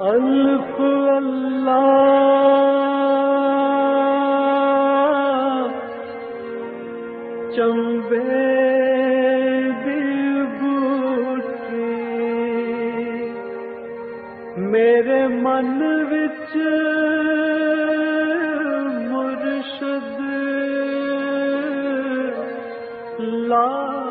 الف اللہ چمبے دی بوٹی میرے من وچ مرشد لائی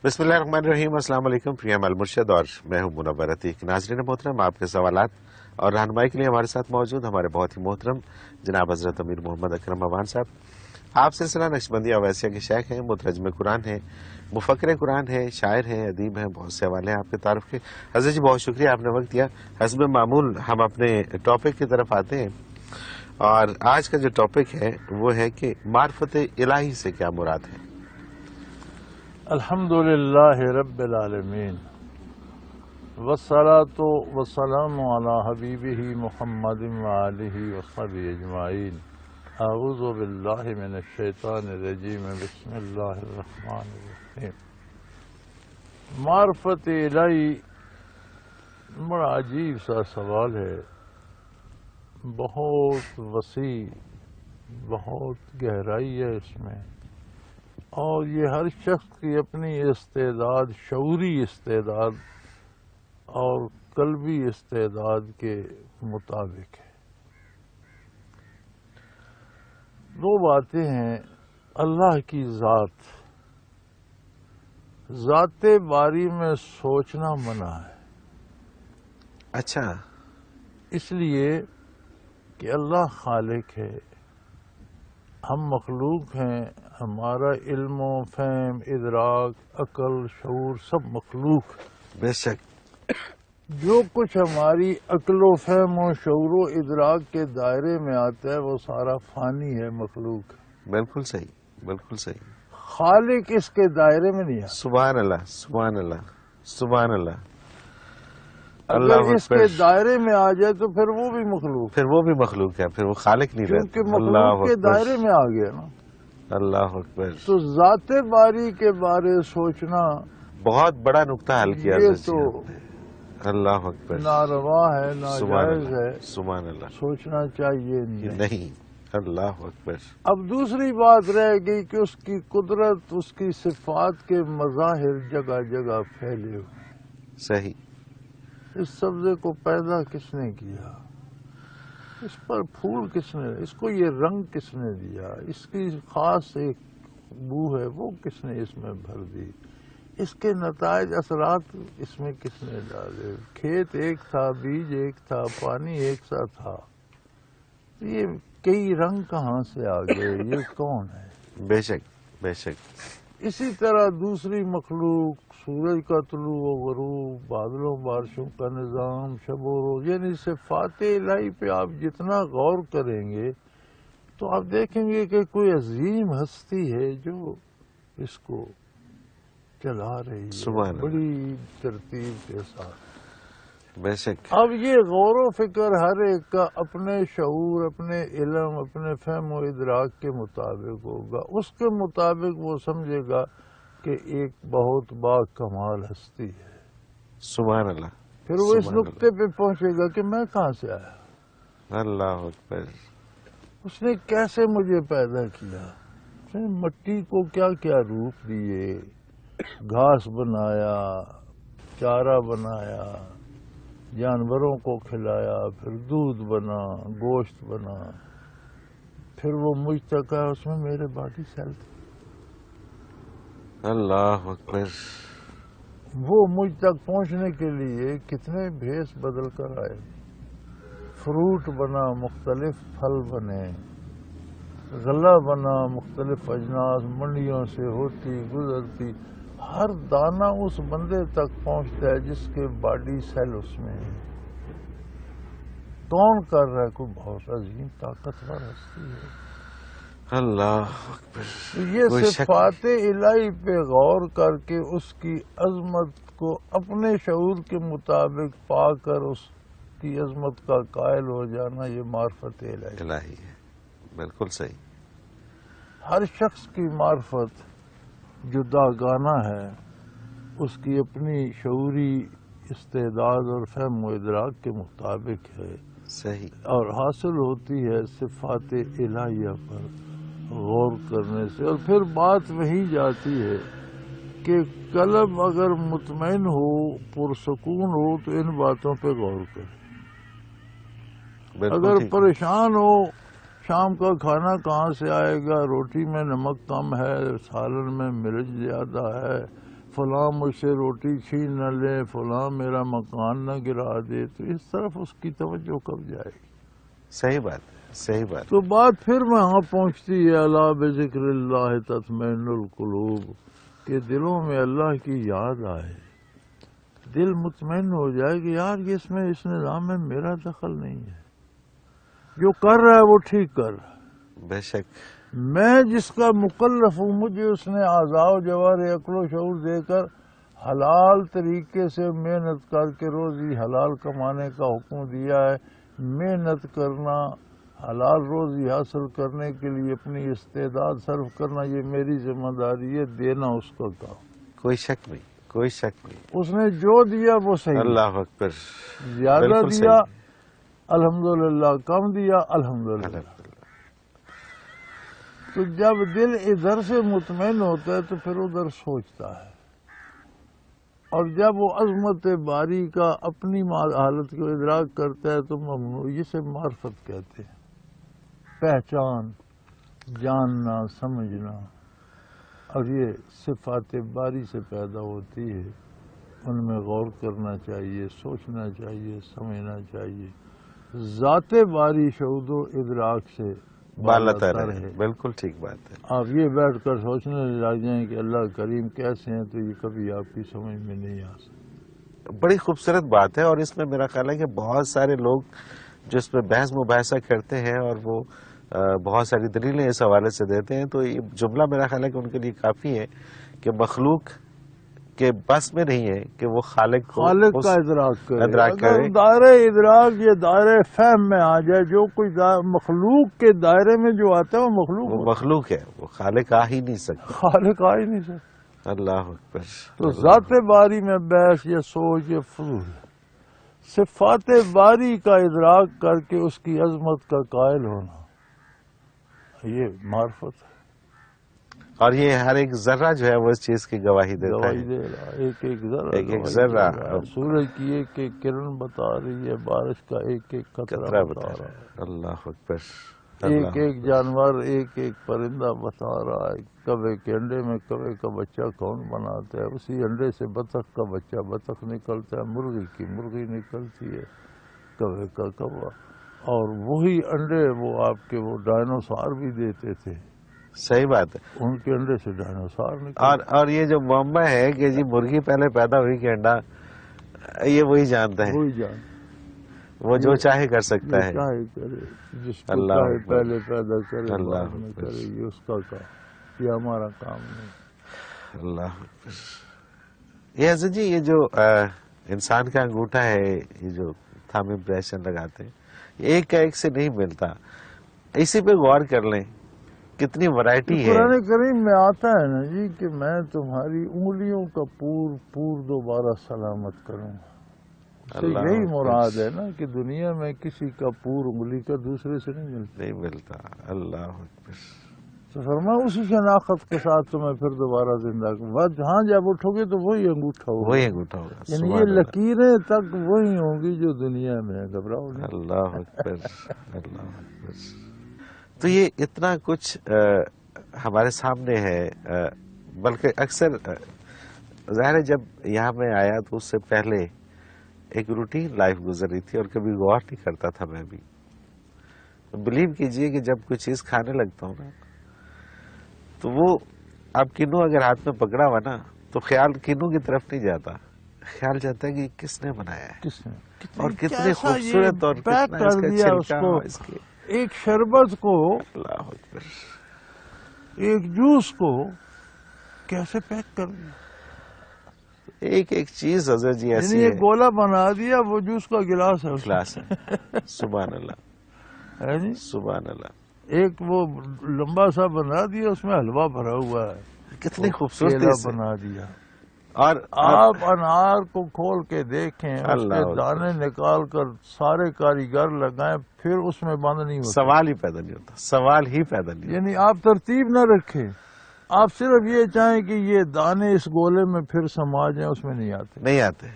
بسم اللہ الرحمن الرحیم۔ السلام علیکم، پریم المرشد اور میں ہوں منور عتیق۔ ناظرین محترم، آپ کے سوالات اور رہنمائی کے لیے ہمارے ساتھ موجود ہمارے بہت ہی محترم جناب حضرت امیر محمد اکرم اوان صاحب۔ آپ سلسلہ نقشبندیہ اویسیہ کے شیخ ہیں، مترجم قرآن ہیں، مفکر قرآن ہیں، شاعر ہیں، ادیب ہیں، بہت سے حوالے ہیں آپ کے تعارف کے۔ حضرت جی بہت شکریہ، آپ نے وقت دیا۔ حسب معمول ہم اپنے ٹاپک کی طرف آتے ہیں، اور آج کا جو ٹاپک ہے وہ ہے کہ معرفت الہی سے کیا مراد ہے؟ الحمدللہ رب العالمین والصلاة والسلام علی حبیبہ محمد وآلہ وصحبہ اجمعین۔ اعوذ باللہ من الشیطان الرجیم، بسم اللہ الرحمن الرحیم۔ معرفت الہی بڑا عجیب سا سوال ہے، بہت وسیع، بہت گہرائی ہے اس میں، اور یہ ہر شخص کی اپنی استعداد، شعوری استعداد اور قلبی استعداد کے مطابق ہے۔ دو باتیں ہیں۔ اللہ کی ذات باری میں سوچنا منع ہے۔ اچھا، اس لیے کہ اللہ خالق ہے، ہم مخلوق ہیں، ہمارا علم و فہم، ادراک، عقل، شعور سب مخلوق۔ بے شک جو کچھ ہماری عقل و فہم و شعور و ادراک کے دائرے میں آتا ہے وہ سارا فانی ہے، مخلوق۔ بالکل صحیح، بالکل صحیح۔ خالق اس کے دائرے میں نہیں آتا۔ سبحان اللہ، سبحان اللہ، سبحان اللہ۔ اگر اس کے دائرے میں آ جائے تو پھر وہ بھی مخلوق، پھر وہ بھی مخلوق ہے، پھر وہ خالق نہیں رہتا۔ کیونکہ مخلوق کے دائرے میں آ گیا نا۔ اللہ اکبر۔ تو ذات باری کے بارے سوچنا بہت بڑا نقطہ حل کیا یہ حضرت جی تو آپ نے۔ اللہ اکبر، ناروا ہے، سبحان ناجائز اللہ، ہے، سبحان اللہ، سوچنا چاہیے نہیں۔ نہیں، اللہ اکبر۔ اب دوسری بات رہ گئی کہ اس کی قدرت، اس کی صفات کے مظاہر جگہ جگہ پھیلے ہوئے۔ صحیح۔ اس سبزے کو پیدا کس نے کیا؟ اس پر پھول کس نے، اس کو یہ رنگ کس نے دیا؟ اس کی خاص ایک بو ہے، وہ کس نے اس میں بھر دی؟ اس کے نتائج، اثرات اس میں کس نے ڈالے؟ کھیت ایک تھا، بیج ایک تھا، پانی ایک سا تھا، یہ کئی رنگ کہاں سے آ گئے؟ یہ کون ہے؟ بے شک، بے شک۔ اسی طرح دوسری مخلوق، سورج کا طلوع و غروب، بادلوں بارشوں کا نظام، شب و روز، یعنی صفات الہی پہ آپ جتنا غور کریں گے تو آپ دیکھیں گے کہ کوئی عظیم ہستی ہے جو اس کو چلا رہی سبحان ہے اللہ، بڑی ترتیب کے ساتھ۔ بے شک۔ اب یہ غور و فکر ہر ایک کا اپنے شعور، اپنے علم، اپنے فہم و ادراک کے مطابق ہوگا۔ اس کے مطابق وہ سمجھے گا کہ ایک بہت با کمال ہستی ہے۔ سبحان اللہ، پھر وہ اس سبحان نقطے پہ پہنچے گا کہ میں کہاں سے آیا، اللہ اکبر۔ اس نے کیسے مجھے پیدا کیا، اس نے مٹی کو کیا کیا روپ دیے، گھاس بنایا، چارہ بنایا، جانوروں کو کھلایا، پھر دودھ بنا، گوشت بنا، پھر وہ مجھ تک آیا، اس میں میرے باڈی سیل تھے۔ اللہ اکبر۔ وہ مجھ تک پہنچنے کے لیے کتنے بھیس بدل کر آئے، فروٹ بنا، مختلف پھل بنے، غلہ بنا، مختلف اجناس منڈیوں سے ہوتی گزرتی، ہر دانہ اس بندے تک پہنچتا ہے جس کے باڈی سیل اس میں ہے۔ کون کر رہا ہے؟ کوئی بہت عظیم طاقتور ہستی ہے۔ اللہ اکبر۔ یہ صفات الہی پہ غور کر کے اس کی عظمت کو اپنے شعور کے مطابق پا کر اس کی عظمت کا قائل ہو جانا یہ معرفت الہی. الہی ہے. بالکل صحیح. ہر شخص کی معرفت جداگانہ ہے، اس کی اپنی شعوری استعداد اور فہم و ادراک کے مطابق ہے، صحیح. اور حاصل ہوتی ہے صفات الہیہ پر غور کرنے سے. اور پھر بات وہی جاتی ہے کہ قلب اگر مطمئن ہو، پرسکون ہو، تو ان باتوں پہ غور کرے. بالکل اگر ٹھیک. پریشان ہو، شام کا کھانا کہاں سے آئے گا، روٹی میں نمک کم ہے، سالن میں مرچ زیادہ ہے، فلاں مجھ سے روٹی چھین نہ لے، فلاں میرا مکان نہ گرا دے، تو اس طرف اس کی توجہ کب جائے گی؟ صحیح بات ہے. صحیح بات. تو بات پھر وہاں پہنچتی ہے الا بذکر اللہ تطمئن القلوب، کہ دلوں میں اللہ کی یاد آئے، دل مطمئن ہو جائے کہ یار یہ اس نظام میں میرا دخل نہیں ہے، جو کر رہا ہے وہ ٹھیک کر رہا ہے، بے شک. میں جس کا مکلف ہوں مجھے اس نے اعضاء و جوارح عقل و شعور دے کر حلال طریقے سے محنت کر کے روزی حلال کمانے کا حکم دیا ہے. محنت کرنا، حلال روزی حاصل کرنے کے لیے اپنی استعداد صرف کرنا، یہ میری ذمہ داری ہے، دینا اس کا کام. کوئی شک نہیں. کوئی شک نہیں. اس نے جو دیا وہ صحیح. اللہ اکبر. زیادہ بالکل دیا صحیح. الحمدللہ، کم دیا الحمدللہ. الحمدللہ. تو جب دل ادھر سے مطمئن ہوتا ہے تو پھر ادھر سوچتا ہے، اور جب وہ عظمت باری کا اپنی حالت کو ادراک کرتا ہے تو ممنوع، اسے معرفت کہتے ہیں. پہچان، جاننا، سمجھنا، اور یہ صفات باری سے پیدا ہوتی ہے. ان میں غور کرنا چاہیے، سوچنا چاہیے، سمجھنا چاہیے. ذات باری شعور و ادراک سے بالاتر بالاتر ہے. ہے. بالکل ٹھیک بات ہے. آپ یہ بیٹھ کر سوچنے لگ جائیں کہ اللہ کریم کیسے ہیں تو یہ کبھی آپ کی سمجھ میں نہیں آ سکتا. بڑی خوبصورت بات ہے، اور اس میں میرا خیال ہے کہ بہت سارے لوگ جو اس پہ بحث مباحثہ کرتے ہیں اور وہ بہت ساری دلیلیں اس حوالے سے دیتے ہیں، تو یہ جملہ میرا خیال ہے کہ ان کے لیے کافی ہے کہ مخلوق کے بس میں نہیں ہے کہ وہ خالق کو کا ادراک کرے. ادراک اگر کرے. دائرہ ادراک یہ دائرہ فہم میں آ جائے، جو کوئی مخلوق کے دائرے میں جو آتا ہے وہ مخلوق وہ ہوتا مخلوق ہے، وہ خالق آ ہی نہیں ہے. سکتا. خالق آ ہی نہیں سکتا. اللہ اکبر. تو ذات باری میں بحث یا سوچ یا فضول ہے. صفات باری کا ادراک کر کے اس کی عظمت کا قائل ہونا، یہ معرفت ہے. اور یہ ہر ایک ذرہ جو ہے وہ اس چیز کی گواہی دیتا گواہی ہے. دے رہا ہے. ایک ایک ذرہ ایک ایک گواہی ذرہ. دے رہا ہے. سورج کی ایک ایک کرن بتا رہی ہے، بارش کا ایک ایک قطرہ بتا رہا ہے. اللہ اکبر. ایک ایک جانور، ایک ایک پرندہ بتا رہا ہے. کبے کے انڈے میں کبے کا بچہ کون بناتا ہے؟ اسی انڈے سے بطخ کا بچہ بطخ نکلتا ہے، مرغی کی مرغی نکلتی ہے، کبے کا کبا. اور وہی انڈے وہ آپ کے وہ ڈائنوسار بھی دیتے تھے. صحیح بات ہے. ان کے انڈے سے ڈائنوسار نکلتے. اور یہ جو معمہ ہے کہ جی مرغی پہلے پیدا ہوئی کہ انڈا، یہ وہی جانتا ہے. وہی جان، وہ جو چاہے کر سکتا ہے. چاہے کرے، جس کو اللہ چاہے اکبر. پہلے پیدا کرے اللہ بعد میں اکبر. کرے، یہ اس کا کام، یہ ہمارا کام نہیں. اللہ اکبر. یہ حضرت جی یہ جو انسان کا انگوٹھا ہے، یہ جو تھم امپریشن لگاتے ہیں، یہ ایک کا ایک سے نہیں ملتا. اسی پہ غور کر لیں کتنی ورائٹی ہے. قرآن کریم میں آتا ہے نا جی کہ میں تمہاری انگلیوں کا پور دوبارہ سلامت کروں گا. سے اللہ یہی اکبر. مراد ہے نا کہ دنیا میں کسی کا پور انگلی کا دوسرے سے نہیں ملتا. نہیں ملتا. اللہ اکبر. تو فرمایا اسی شناخت کے ساتھ تمہیں پھر دوبارہ زندہ کروں. جہاں جب اٹھو گے تو وہی انگوٹھا ہوگا. وہی انگوٹھا ہوگا. یعنی سبحان یہ اللہ. لکیریں تک وہی ہوں گی جو دنیا میں ہے. گھبراؤ نہیں. اللہ اکبر. اللہ اکبر. تو یہ اتنا کچھ ہمارے سامنے ہے. بلکہ اکثر ظاہر ہے جب یہاں میں آیا تو اس سے پہلے ایک روٹین لائف گزر رہی تھی اور کبھی غور نہیں کرتا تھا میں بھی. بلیو کیجئے کہ جب کوئی چیز کھانے لگتا ہوں نا تو وہ اب کنو اگر ہاتھ میں پکڑا ہوا نا تو خیال کنو کی طرف نہیں جاتا، خیال جاتا ہے کہ کس نے بنایا ہے کس نے اور کتنی خوبصورت اور کتنا اس کا چھلکا اس کے. ایک شربت کو، اللہ اکبر. ایک جوس کو کیسے پیک کر دیا. ایک ایک چیز حضرت جی یعنی ایسی یہ ہے. گولا بنا دیا، وہ جوس کا گلاس ہے اس میں. اخلاص ہے. سبحان اللہ ہے جی. سبحان اللہ. ایک وہ لمبا سا بنا دیا، اس میں حلوہ بھرا ہوا ہے. کتنی وہ خوبصورتی کیلا سے. بنا دیا. اور آپ انار کو کھول کے دیکھیں، اس اللہ کے اکبر. دانے نکال کر سارے کاریگر لگائیں، پھر اس میں بند نہیں ہوتا. سوال ہی پیدا نہیں ہوتا. سوال ہی پیدا نہیں ہوتا. یعنی آپ ترتیب نہ رکھیں، آپ صرف یہ چاہیں کہ یہ دانے اس گولے میں پھر سما جائیں، اس میں نہیں آتے. نہیں آتے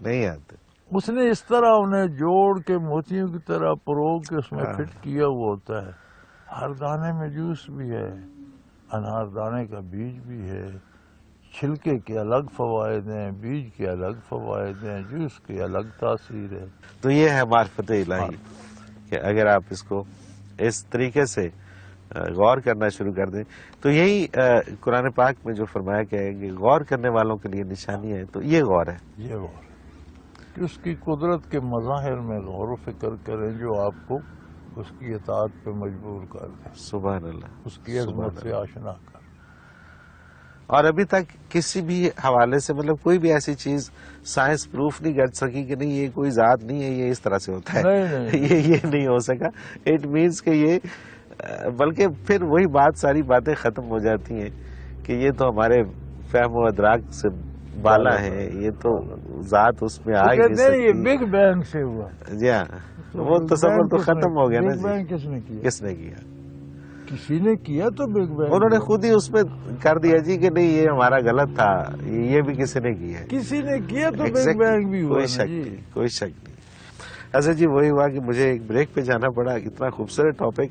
نہیں آتے. اس نے اس طرح انہیں جوڑ کے موتیوں کی طرح پرو کے اس میں ہاں. فٹ کیا ہوا ہوتا ہے. ہر دانے میں جوس بھی ہے، انار دانے کا بیج بھی ہے، چھلکے کے الگ فوائد ہیں، بیج کے الگ فوائد ہیں، جوس کی الگ تاثیر ہے. تو یہ ہے معرفت الہی کہ اگر آپ اس کو اس طریقے سے غور کرنا شروع کر دیں تو یہی قرآن پاک میں جو فرمایا گیا ہے کہ غور کرنے والوں کے لیے نشانی ہے، تو یہ غور ہے. یہ غور ہے کہ اس کی قدرت کے مظاہر میں غور و فکر کریں جو آپ کو اس کی اطاعت پہ مجبور کر دیں، سبحان اللہ. اس کی عظمت سبحان سے اللہ. آشنا کر. اور ابھی تک کسی بھی حوالے سے مطلب کوئی بھی ایسی چیز سائنس پروف نہیں کر سکی کہ نہیں یہ کوئی ذات نہیں ہے، یہ اس طرح سے ہوتا ہے. نہیں. یہ نہیں ہو سکا. اٹ مینس کہ یہ بلکہ پھر وہی بات ساری باتیں ختم ہو جاتی ہیں کہ یہ تو ہمارے فہم و ادراک سے بالا ہے، یہ تو ذات اس میں آ ہی نہیں کہتے ہیں یہ سکتی. بگ بینگ سے ہوا. جی ہاں، وہ تصور تو ختم ہو گیا نا. بگ بینگ کس نے کیا؟ کس نے کیا؟ کسی نے کیا تو بگ بینگ. انہوں نے خود ہی اس میں کر دیا جی کہ نہیں یہ ہمارا غلط تھا، یہ بھی کسی نے کیا ہے. کسی نے کیا تو بگ Exactly. بینگ بھی ہوا. کوئی شک نہیں، کوئی شک نہیں. حضرت جی وہی ہوا کہ مجھے ایک بریک پہ جانا پڑا. اتنا خوبصورت ٹاپک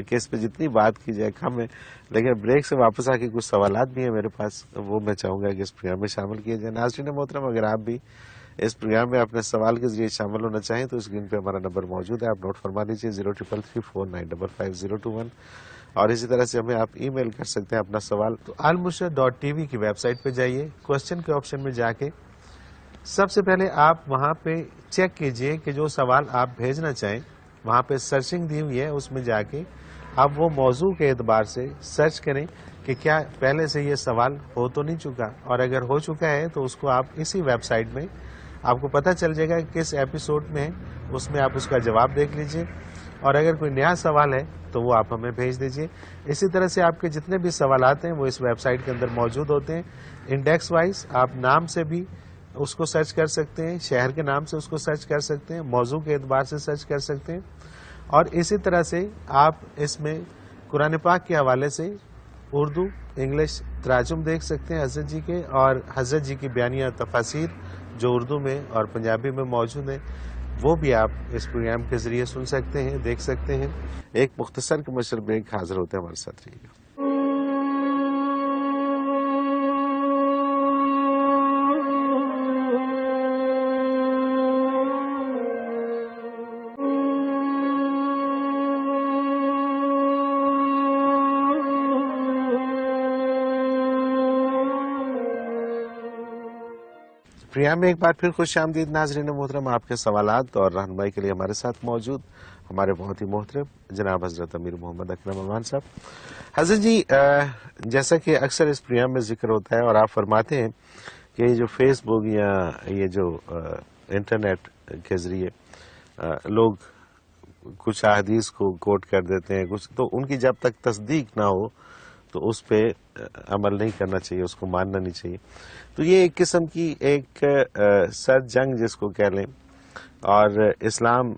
کہ اس پہ جتنی بات کی جائے کم ہے، لیکن بریک سے واپس آ کے کچھ سوالات بھی ہیں میرے پاس، وہ میں چاہوں گا کہ اس پروگرام میں شامل کیے جائیں. ناظرین محترم، اگر آپ بھی اس پروگرام میں اپنے سوال کے ذریعے شامل ہونا چاہیں تو اسکرین پہ ہمارا نمبر موجود ہے، آپ نوٹ فرما لیجیے 0333495550. اور اسی طرح سے ہمیں آپ ای میل کر سکتے ہیں اپنا سوال. تو almurshed.tv کی ویب سائٹ پہ جائیے، کوشچن کے آپشن میں جا کے سب سے پہلے آپ وہاں پہ چیک کیجئے کہ جو سوال آپ بھیجنا چاہیں وہاں پہ سرچنگ دی ہوئی ہے، اس میں جا کے آپ وہ موضوع کے اعتبار سے سرچ کریں کہ کیا پہلے سے یہ سوال ہو تو نہیں چکا، اور اگر ہو چکا ہے تو اس کو آپ اسی ویب سائٹ میں آپ کو پتہ چل جائے گا کہ کس ایپیسوڈ میں ہے، اس میں آپ اس کا جواب دیکھ لیجئے، اور اگر کوئی نیا سوال ہے تو وہ آپ ہمیں بھیج دیجئے. اسی طرح سے آپ کے جتنے بھی سوالات ہیں وہ اس ویب سائٹ کے اندر موجود ہوتے ہیں. انڈیکس وائز آپ نام سے بھی اس کو سرچ کر سکتے ہیں، شہر کے نام سے اس کو سرچ کر سکتے ہیں، موضوع کے اعتبار سے سرچ کر سکتے ہیں، اور اسی طرح سے آپ اس میں قرآن پاک کے حوالے سے اردو انگلش تراجم دیکھ سکتے ہیں حضرت جی کے، اور حضرت جی کی بیانیہ تفاسیر جو اردو میں اور پنجابی میں موجود ہیں وہ بھی آپ اس پروگرام کے ذریعے سن سکتے ہیں، دیکھ سکتے ہیں. ایک مختصر کمرشل بریک، حاضر ہوتے ہیں ہمارے ساتھ رہیے گا. پروگرام میں ایک بار پھر خوش آمدید ناظرین محترم. آپ کے سوالات اور رہنمائی کے لیے ہمارے ساتھ موجود ہمارے بہت ہی محترم جناب حضرت امیر محمد اکرم امان صاحب. حضرت جی جیسا کہ اکثر اس پروگرام میں ذکر ہوتا ہے اور آپ فرماتے ہیں کہ یہ جو فیس بک یا یہ جو انٹرنیٹ کے ذریعے لوگ کچھ احادیث کو کوٹ کر دیتے ہیں کچھ، تو ان کی جب تک تصدیق نہ ہو تو اس پہ عمل نہیں کرنا چاہیے، اس کو ماننا نہیں چاہیے. تو یہ ایک قسم کی ایک سر جنگ جس کو کہہ لیں، اور اسلام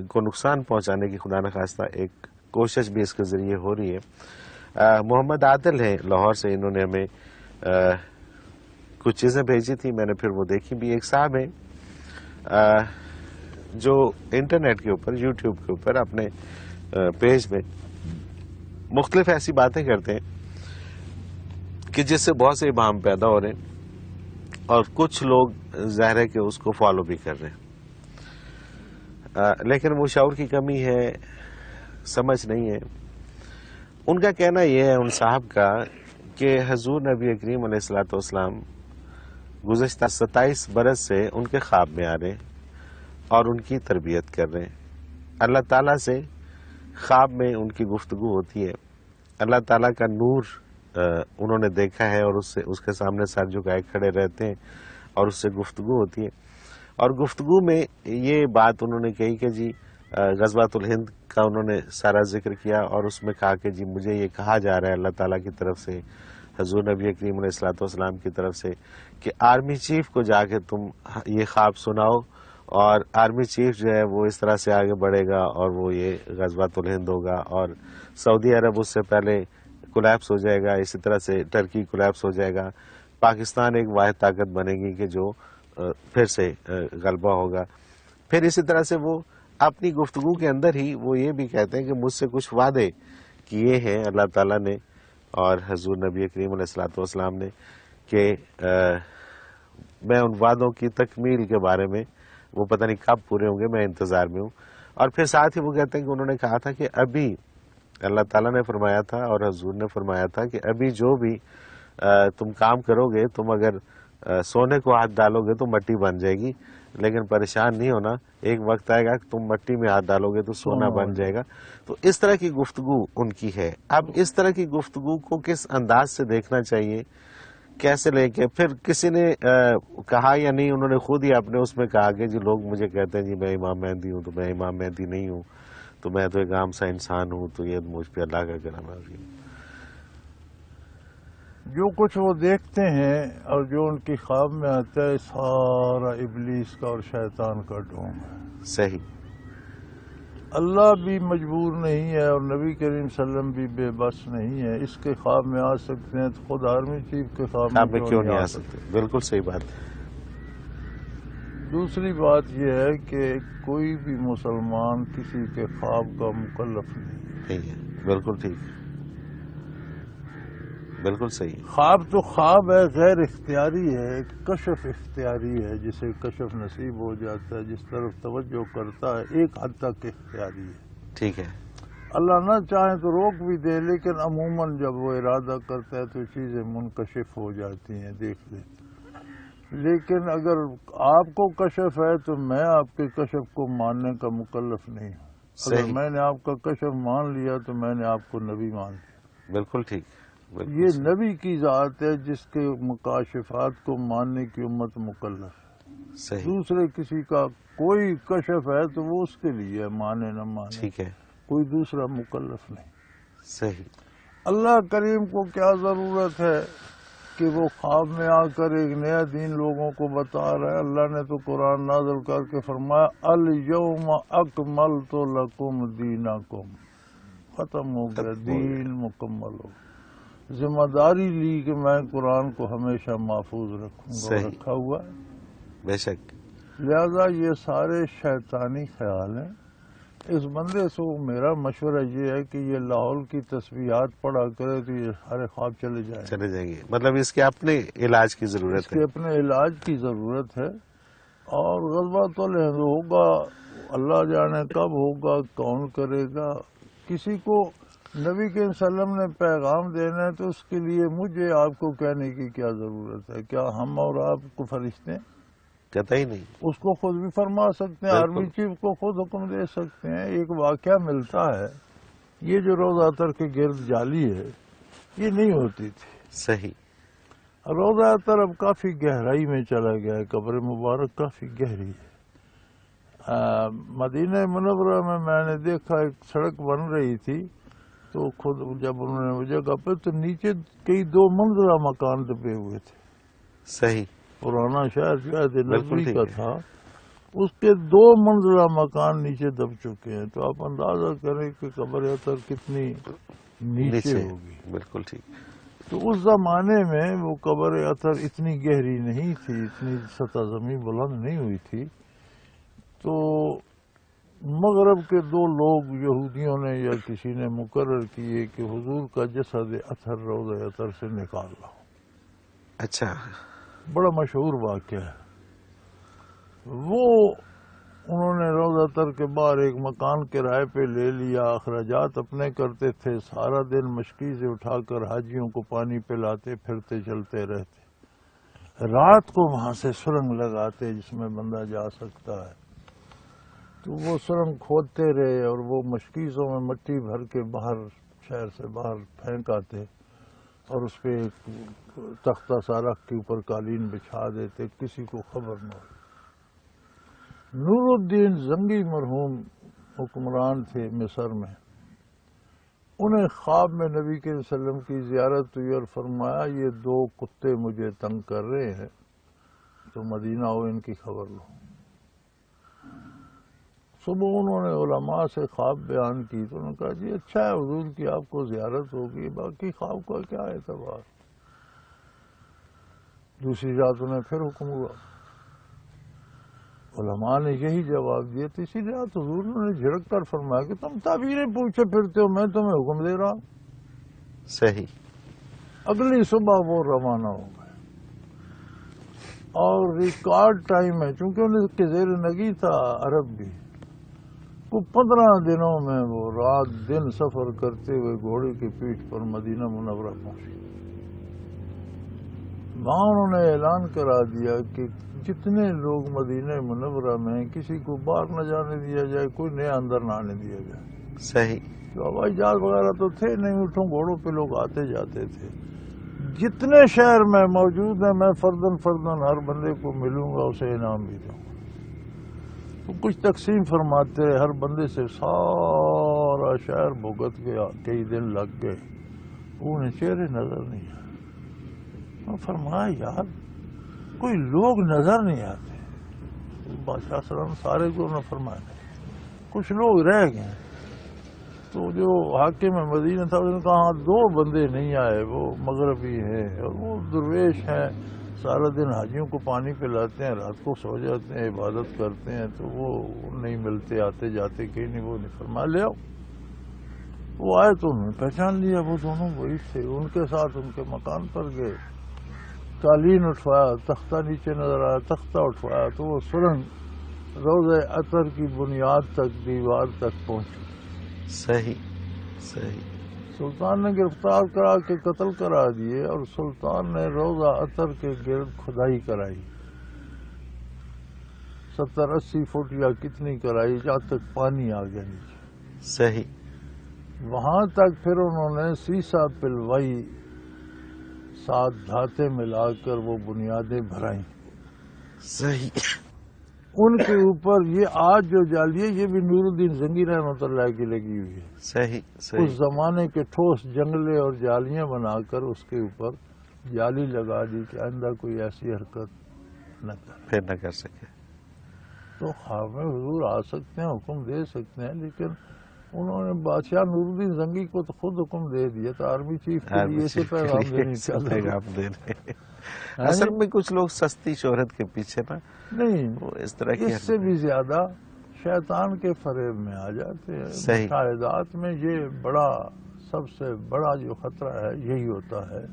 کو نقصان پہنچانے کی خدا نخواستہ ایک کوشش بھی اس کے ذریعے ہو رہی ہے. محمد عادل ہیں لاہور سے، انہوں نے ہمیں کچھ چیزیں بھیجی تھی، میں نے پھر وہ دیکھی بھی. ایک صاحب ہیں جو انٹرنیٹ کے اوپر یوٹیوب کے اوپر اپنے پیج میں مختلف ایسی باتیں کرتے ہیں کہ جس سے بہت سے ابہام پیدا ہو رہے ہیں، اور کچھ لوگ ظاہر ہے کہ اس کو فالو بھی کر رہے ہیں، لیکن وہ شعور کی کمی ہے، سمجھ نہیں ہے. ان کا کہنا یہ ہے ان صاحب کا کہ حضور نبی کریم علیہ الصلوۃ والسلام گزشتہ 27 برس سے ان کے خواب میں آ رہے ہیں اور ان کی تربیت کر رہے ہیں. اللہ تعالیٰ سے خواب میں ان کی گفتگو ہوتی ہے، اللہ تعالیٰ کا نور انہوں نے دیکھا ہے اور اس کے سامنے سر جھکائے کھڑے رہتے ہیں اور اس سے گفتگو ہوتی ہے. اور گفتگو میں یہ بات انہوں نے کہی کہ جی غزوۃ الہند کا انہوں نے سارا ذکر کیا اور اس میں کہا کہ جی مجھے یہ کہا جا رہا ہے اللہ تعالیٰ کی طرف سے، حضور نبی کریم علیہ الصلوۃ والسلام کی طرف سے، کہ آرمی چیف کو جا کے تم یہ خواب سناؤ، اور آرمی چیف جو ہے وہ اس طرح سے آگے بڑھے گا اور وہ یہ غزوۃ الہند ہوگا، اور سعودی عرب اس سے پہلے کولیپس ہو جائے گا، اسی طرح سے ٹرکی کولیپس ہو جائے گا، پاکستان ایک واحد طاقت بنے گی کہ جو پھر سے غلبہ ہوگا. پھر اسی طرح سے وہ اپنی گفتگو کے اندر ہی وہ یہ بھی کہتے ہیں کہ مجھ سے کچھ وعدے کیے ہیں اللہ تعالیٰ نے اور حضور نبی کریم علیہ الصلوۃ والسلام نے کہ میں ان وعدوں کی تکمیل کے بارے میں وہ پتہ نہیں کب پورے ہوں گے، میں انتظار میں ہوں. اور پھر ساتھ ہی وہ کہتے ہیں کہ انہوں نے کہا تھا کہ ابھی اللہ تعالیٰ نے فرمایا تھا اور حضور نے فرمایا تھا کہ ابھی جو بھی تم کام کرو گے، تم اگر سونے کو ہاتھ ڈالو گے تو مٹی بن جائے گی، لیکن پریشان نہیں ہونا، ایک وقت آئے گا کہ تم مٹی میں ہاتھ ڈالو گے تو سونا بن جائے گا. تو اس طرح کی گفتگو ان کی ہے. اب اس طرح کی گفتگو کو کس انداز سے دیکھنا چاہیے، کیسے لے کے پھر کسی نے کہا یا نہیں، انہوں نے خود ہی اپنے اس میں کہا کہ جی لوگ مجھے کہتے ہیں جی میں امام مہدی ہوں، تو میں امام مہدی نہیں ہوں، تو میں تو ایک عام سا انسان ہوں، تو یہ مجھ پہ اللہ کا کرم ہے. جو کچھ وہ دیکھتے ہیں اور جو ان کی خواب میں آتا ہے سارا ابلیس کا اور شیطان کا ڈھونگ ہے. صحیح. اللہ بھی مجبور نہیں ہے اور نبی کریم صلی اللہ علیہ وسلم بھی بے بس نہیں ہے. اس کے خواب میں آ سکتے ہیں تو خود آرمی چیف کے خواب میں کیوں نہیں آ سکتے؟ بالکل صحیح بات ہے. دوسری بات یہ ہے کہ کوئی بھی مسلمان کسی کے خواب کا مکلف نہیں ہے. بالکل ٹھیک، بالکل صحیح. خواب تو خواب ہے، غیر اختیاری ہے. کشف اختیاری ہے، جسے کشف نصیب ہو جاتا ہے، جس طرف توجہ کرتا ہے ایک حد تک اختیاری ہے. ٹھیک ہے. اللہ نہ چاہے تو روک بھی دے، لیکن عموماً جب وہ ارادہ کرتا ہے تو چیزیں منکشف ہو جاتی ہیں، دیکھ لیتے. لیکن اگر آپ کو کشف ہے تو میں آپ کے کشف کو ماننے کا مکلف نہیں ہوں. اگر میں نے آپ کا کشف مان لیا تو میں نے آپ کو نبی مان لیا. بالکل ٹھیک. یہ نبی کی ذات ہے جس کے مکاشفات کو ماننے کی امت مکلف ہے. صحیح. دوسرے کسی کا کوئی کشف ہے تو وہ اس کے لیے مانے نہ مانے، ٹھیک ہے، کوئی دوسرا مکلف نہیں. صحیح. اللہ کریم کو کیا ضرورت ہے کہ وہ خواب میں آ کر ایک نیا دین لوگوں کو بتا رہا ہے؟ اللہ نے تو قرآن نازل کر کے فرمایا الیوم اکملت لکم دینکم، ختم ہو گیا، دین مکمل ہو. ذمہ داری لی کہ میں قرآن کو ہمیشہ محفوظ رکھوں گا، رکھا ہوا ہے. بے شک. لہذا یہ سارے شیطانی خیال ہیں. اس بندے سے میرا مشورہ یہ ہے کہ یہ لاہور کی تسبیحات پڑھا کرے تو یہ سارے خواب چلے جائیں گے. مطلب اس کے اپنے علاج کی ضرورت ہے، اس کے اپنے علاج کی ضرورت ہے. اور غزوۃ الہند ہوگا، اللہ جانے کب ہوگا، کون کرے گا. کسی کو نبی کے وسلم نے پیغام دینا ہے تو اس کے لیے مجھے آپ کو کہنے کی کیا ضرورت ہے؟ کیا ہم اور آپ کو فرشتے ہیں؟ قطعی نہیں. اس کو خود بھی فرما سکتے ہیں، آرمی چیف کو خود حکم دے سکتے ہیں. ایک واقعہ ملتا ہے، یہ جو روزہ اطہر کے گرد جالی ہے یہ نہیں ہوتی تھی. صحیح. روزہ اطہر اب کافی گہرائی میں چلا گیا ہے، قبر مبارک کافی گہری ہے. مدینہ منورہ میں نے دیکھا ایک سڑک بن رہی تھی تو خود جب انہوں نے وہ جگہ پہ تو نیچے کئی 2 منزلہ مکان دبے ہوئے تھے. صحیح. پرانا شہر شاید نبوی کا تھا، اس کے 2 منزلہ مکان نیچے دب چکے ہیں. تو آپ اندازہ کریں کہ قبر اطہر کتنی نیچے ہوگی. بالکل ٹھیک. تو اس زمانے میں وہ قبر اطہر اتنی گہری نہیں تھی، اتنی سطح زمین بلند نہیں ہوئی تھی. تو مغرب کے 2 لوگ یہودیوں نے یا کسی نے مقرر کیے کہ حضور کا جسد اطہر روضہ اطہر سے نکال لاؤ. اچھا. بڑا مشہور واقعہ ہے. وہ انہوں نے روضہ اطہر کے باہر ایک مکان کرائے پہ لے لیا، اخراجات اپنے کرتے تھے، سارا دن مشکی سے اٹھا کر حاجیوں کو پانی پلاتے پھرتے چلتے رہتے. رات کو وہاں سے سرنگ لگاتے جس میں بندہ جا سکتا ہے. تو وہ سرنگ کھودتے رہے اور وہ مشکیزوں میں مٹی بھر کے باہر شہر سے باہر پھینک آتے. اور اس پہ ایک تختہ سارا کے اوپر قالین بچھا دیتے، کسی کو خبر نہ ہو۔ نور الدین زنگی مرحوم حکمران تھے مصر میں، انہیں خواب میں نبی کے وسلم کی زیارت ہوئی اور فرمایا یہ دو کتے مجھے تنگ کر رہے ہیں، تو مدینہ ہو ان کی خبر لو۔ صبح انہوں نے علماء سے خواب بیان کی تو انہوں نے کہا جی اچھا ہے حضور کی آپ کو زیارت ہوگی، باقی خواب کا کیا اعتبار۔ دوسری رات انہیں پھر حکم ہوا، علماء نے یہی جواب دیا، تیسری رات حضور نے جھڑک کر فرمایا کہ تم تعبیریں پوچھے پھرتے ہو، میں تمہیں حکم دے رہا ہوں۔ صحیح۔ اگلی صبح وہ روانہ ہو گئے اور ریکارڈ ٹائم ہے، چونکہ ان کے زیر نگی تھا عرب بھی، وہ 15 دنوں میں وہ رات دن سفر کرتے ہوئے گھوڑے کی پیٹھ پر مدینہ منورہ پہنچے۔ وہاں انہوں نے اعلان کرا دیا کہ جتنے لوگ مدینہ منورہ میں ہیں کسی کو باہر نہ جانے دیا جائے، کوئی نیا اندر نہ آنے دیا جائے۔ صحیح۔ تو ہوائی جہاز وغیرہ تو تھے نہیں، اونٹوں گھوڑوں پہ لوگ آتے جاتے تھے۔ جتنے شہر میں موجود ہیں میں فردن ہر بندے کو ملوں گا، اسے انعام بھی دوں گا۔ تو کچھ تقسیم فرماتے ہر بندے سے سارا شہر بھگت گیا، کئی دن لگ گئے، انہیں چہرے نظر نہیں آئے۔ فرمایا یار کوئی لوگ نظر نہیں آتے۔ بادشاہ سلام سارے کو انہوں نے فرمایا نہیں، کچھ لوگ رہ گئے۔ تو جو حاکم مدینہ تھا اس نے کہا ہاں 2 بندے نہیں آئے، وہ مغربی ہیں اور وہ درویش ہیں، سارا دن حاجیوں کو پانی پلاتے ہیں، رات کو سو جاتے ہیں، عبادت کرتے ہیں، تو وہ نہیں ملتے، آتے جاتے کہیں نہیں، وہ نہیں۔ فرمایا لے آؤ۔ وہ آئے تو انہوں نے پہچان لیا وہ دونوں وہی تھے، ان کے ساتھ ان کے مکان پر گئے، قالین اٹھوایا، تختہ نیچے نظر آیا، تختہ اٹھوایا تو وہ سرنگ روضہ عطر کی بنیاد تک، دیوار تک پہنچی۔ صحیح صحیح۔ سلطان نے گرفتار کرا کے قتل کرا دیے اور سلطان نے روضہ عطر کے گرد کھدائی کرائی، 70-80 فٹ یا کتنی کرائی، جہاں تک پانی آ گیا نیچے۔ صحیح۔ وہاں تک پھر انہوں نے سیسا پلوائی، 7 دھاتیں ملا کر وہ بنیادیں بھرائیں۔ صحیح۔ ان کے اوپر یہ آج جو جالی ہے یہ بھی نور الدین زنگی رحمۃ اللہ کی لگی ہوئی ہے۔ صحیح اس صحیح۔ زمانے کے ٹھوس جنگلے اور جالیاں بنا کر اس کے اوپر جالی لگا دی کہ آئندہ کوئی ایسی حرکت نہ کرے، پھر نہ کر سکے۔ تو خواب میں حضور آ سکتے ہیں، حکم دے سکتے ہیں، لیکن انہوں نے بادشاہ نور الدین زنگی کو تو خود حکم دے دیا تھا آرمی چیف کے لیے اسے پیغام دینے کا۔ پیغام دینے اصل میں کچھ لوگ سستی شہرت کے پیچھے نا نہیں، وہ اس طرح کی اس سے بھی زیادہ شیطان کے فریب میں آ جاتے ہیں۔ صحیح۔ مشاہدات میں یہ بڑا، سب سے بڑا جو خطرہ ہے یہی ہوتا ہے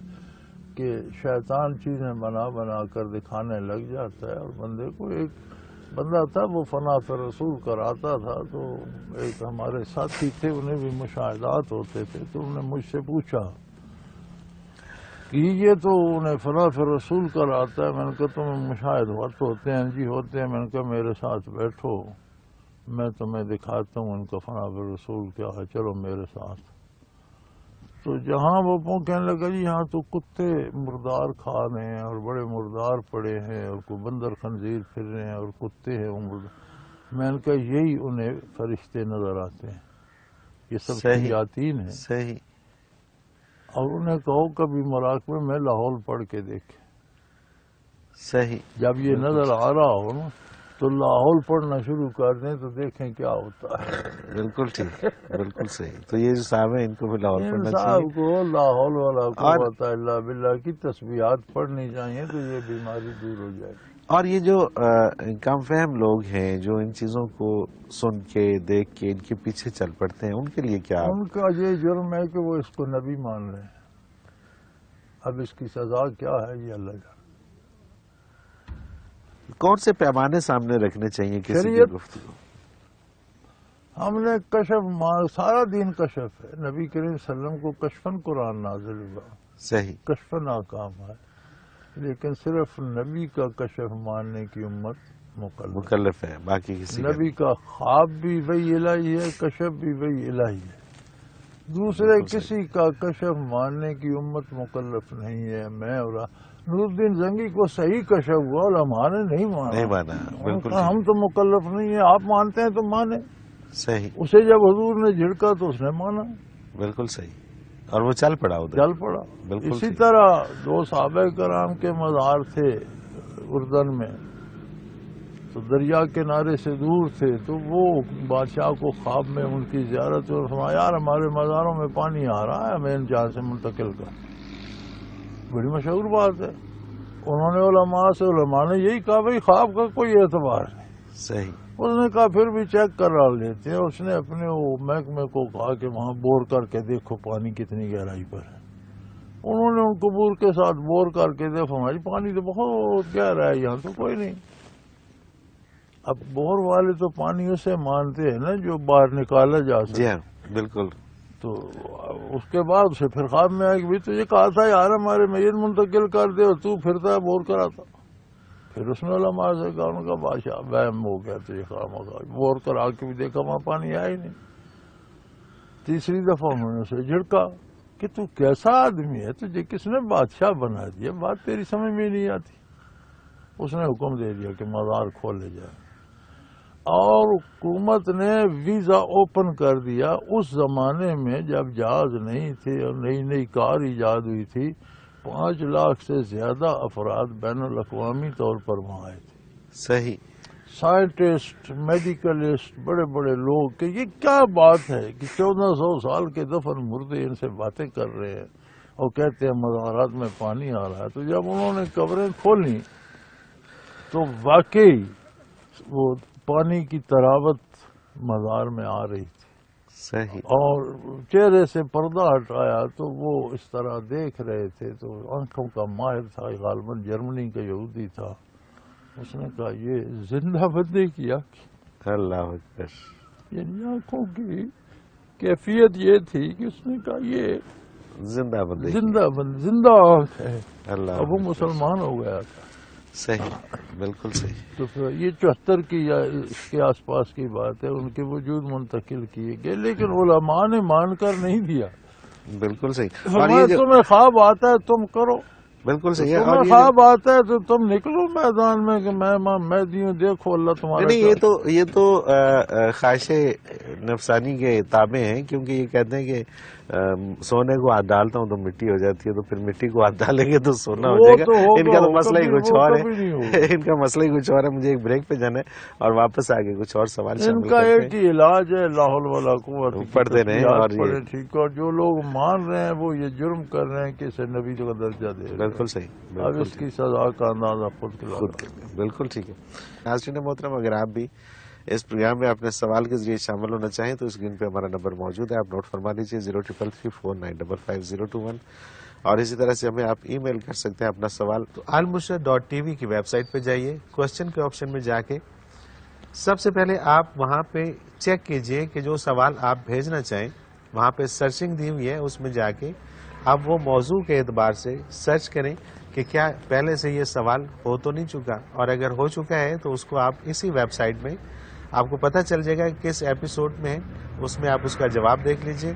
کہ شیطان چیزیں بنا کر دکھانے لگ جاتا ہے، اور بندے کو، ایک بندہ تھا وہ فنا فی رسول کراتا تھا، تو ایک ہمارے ساتھی تھے انہیں بھی مشاہدات ہوتے تھے، تو انہوں نے مجھ سے پوچھا کہ یہ تو انہیں فنا فی رسول کراتا ہے، میں نے کہا تمہیں مشاہدات ہوتے ہیں؟ جی ہوتے ہیں۔ میں نے کہا میرے ساتھ بیٹھو، میں تمہیں دکھاتا ہوں ان کا فنا فی رسول کیا ہے، چلو میرے ساتھ۔ تو جہاں وہ کہنے لگا جی یہاں تو کتے مردار کھا رہے ہیں اور بڑے مردار پڑے ہیں اور کوئی بندر خنزیر پھر رہے ہیں اور کتے ہیں وہ مردار۔ میں نے کہا یہی انہیں فرشتے نظر آتے ہیں، یہ سب شیاطین ہیں۔ صحیح۔ اور انہیں کہو کبھی مراقبے میں لاہور پڑھ کے دیکھیں، صحیح۔ جب یہ نظر آ رہا ہو نا تو لاہور پڑھنا شروع کر دیں تو دیکھیں کیا ہوتا ہے۔ بالکل ٹھیک، بالکل صحیح۔ تو یہ جو صاحب ہیں ان کو بھی لاہور پڑھنا صاحب چاہیے، کو لا حول ولا قوت الا باللہ کی تسبیحات پڑھنی چاہیے تو یہ بیماری دور ہو جائے گی۔ اور یہ جو کم فہم لوگ ہیں جو ان چیزوں کو سن کے دیکھ کے ان کے پیچھے چل پڑتے ہیں، ان کے لیے کیا؟ ان کا یہ جرم ہے کہ وہ اس کو نبی مان رہے ہیں۔ اب اس کی سزا کیا ہے یہ اللہ جانے۔ کون سے پیمانے سامنے رکھنے چاہیے کسی کی شریعت، گفتگو؟ ہم نے کشف، سارا دین کشف ہے، نبی کریم صلی اللہ علیہ وسلم کو کشفن قرآن نازل ہوا، صحیح۔ کشفن احکام ہے، لیکن صرف نبی کا کشف ماننے کی امت مکلف ہے، باقی کسی کا نبی کا خواب بھی وہی الہی ہے، کشف بھی وہی الہی ہے۔ دوسرے کسی کا کشف ماننے کی امت مکلف نہیں ہے. میں اور نور الدین زنگی کو صحیح کشف ہوا اور ہمارے نہیں مانا. بالکل ہم تو مکلف نہیں ہیں. آپ مانتے ہیں تو مانے. صحیح. اسے جب حضور نے جھڑکا تو اس نے مانا. بالکل صحیح. اور وہ چل پڑا ادھر. چل پڑا. بالکل اسی صحیح. طرح دو صحابہ کرام کے مزار تھے اردن میں، تو دریا کنارے سے دور تھے، تو وہ بادشاہ کو خواب میں ان کی زیارت اور فرمایا یار ہمارے مزاروں میں پانی آ رہا ہے، ہمیں ان جہاں سے منتقل کر. بڑی مشہور بات ہے. انہوں نے علماء نے یہی کہا بھائی خواب کا کوئی اعتبار نہیں. صحیح. اس نے کہا پھر بھی چیک کر لیتے ہیں. اس نے اپنے وہ محکمے کو کہا کہ وہاں بور کر کے دیکھو پانی کتنی گہرائی پر ہے. انہوں نے ان کو بور کے ساتھ بور کر کے دیکھو ہماری پانی تو بہت گہرا ہے، یہاں تو کوئی نہیں. اب بور والے تو پانی اسے مانتے ہیں نا جو باہر نکالا جا سکے. جی ہاں بالکل. تو اس کے بعد اسے پھر خواب میں آیا کہ بھی تو یہ کہا تھا یار ہمارے میت منتقل کر دے اور تو پھرتا ہے بور کراتا. پھر اس نے علماء سے کہا ان کا بادشاہ وہم ہو گیا تو یہ خام ہوگا. بور کرا کے بھی دیکھا وہاں پانی آیا ہی نہیں. تیسری دفعہ انہوں نے اسے جھڑکا کہ تو کیسا آدمی ہے، تجھے کس نے بادشاہ بنا دیا، بات تیری سمجھ میں نہیں آتی. اس نے حکم دے دیا کہ مزار کھولے جائے اور حکومت نے ویزا اوپن کر دیا. اس زمانے میں جب جہاز نہیں تھے اور نئی نئی کار ایجاد ہوئی تھی، 5 لاکھ سے زیادہ افراد بین الاقوامی طور پر وہاں آئے تھے. صحیح. سائنٹسٹ، میڈیکلسٹ، بڑے بڑے لوگ کہ یہ کیا بات ہے کہ 1400 سال کے دفن مردے ان سے باتیں کر رہے ہیں اور کہتے ہیں مزارات میں پانی آ رہا ہے. تو جب انہوں نے قبریں کھولی تو واقعی وہ پانی کی تراوت مزار میں آ رہی تھی. صحیح. اور چہرے سے پردہ ہٹایا تو وہ اس طرح دیکھ رہے تھے. تو آنکھوں کا ماہر تھا، غالباً جرمنی کا یہودی تھا. اس نے کہا یہ زندہ بندی کی آنکھ. اللہ اکبر. یعنی آنکھوں کی کیفیت یہ تھی کہ اس نے کہا یہ زندہ بندی. زندہ آنکھ ہے. اللہ. اب وہ مسلمان ہو گیا تھا. صحیح. بالکل صحیح. تو پھر یہ 74 کی یا اس کے آس پاس کی بات ہے. ان کے وجود منتقل کیے گئے لیکن علماء نے مان کر نہیں دیا. بالکل صحیح. تمہیں خواب آتا ہے تم کرو. بالکل صحیح. تمہیں خواب آتا ہے تو تم نکلو میدان میں کہ میں دیوں دیکھو اللہ تمہارا. نہیں یہ تو خواہش نفسانی کے تابع ہیں، کیونکہ یہ کہتے ہیں کہ سونے کو ہاتھ ڈالتا ہوں تو مٹی ہو جاتی ہے، تو پھر مٹی کو ہاتھ ڈالیں گے تو سونا ہو جائے گا. ان کا تو مسئلہ ہی کچھ اور ہے. ان کا مسئلہ ہی کچھ اور ہے. مجھے ایک بریک پہ جانا ہے اور واپس آگے کچھ اور سوال ان کا ایک ہی علاج ہے لا حول ولا قوت. پڑھتے رہیں اور ٹھیک. اور جو لوگ مان رہے ہیں وہ یہ جرم کر رہے ہیں کہ اسے نبی کا درجہ دے. بالکل صحیح. اب اس کی سزا کا اندازہ خود. بالکل ٹھیک ہے. ناظرین محترم، اگر آپ بھی اس پروگرام میں اپنے سوال کے ذریعے شامل ہونا چاہیں تو اسکرین پہ ہمارا نمبر موجود ہے، آپ نوٹ فرما لیجیے 0333495550 اور اسی طرح سے ہمیں آپ ای میل کر سکتے ہیں اپنا سوال. تو almurshed.tv کی ویب سائٹ پہ جائیے، کوشچن کے آپشن میں جا کے سب سے پہلے آپ وہاں پہ چیک کیجئے کہ جو سوال آپ بھیجنا چاہیں وہاں پہ سرچنگ دی ہوئی ہے، اس میں جا کے آپ وہ موضوع کے اعتبار سے سرچ کریں کہ کیا پہلے سے یہ سوال ہو تو نہیں چکا، اور اگر ہو چکا ہے تو اس کو آپ اسی ویب سائٹ میں آپ کو پتہ چل جائے گا کس ایپیسوڈ میں ہے، اس میں آپ اس کا جواب دیکھ لیجئے،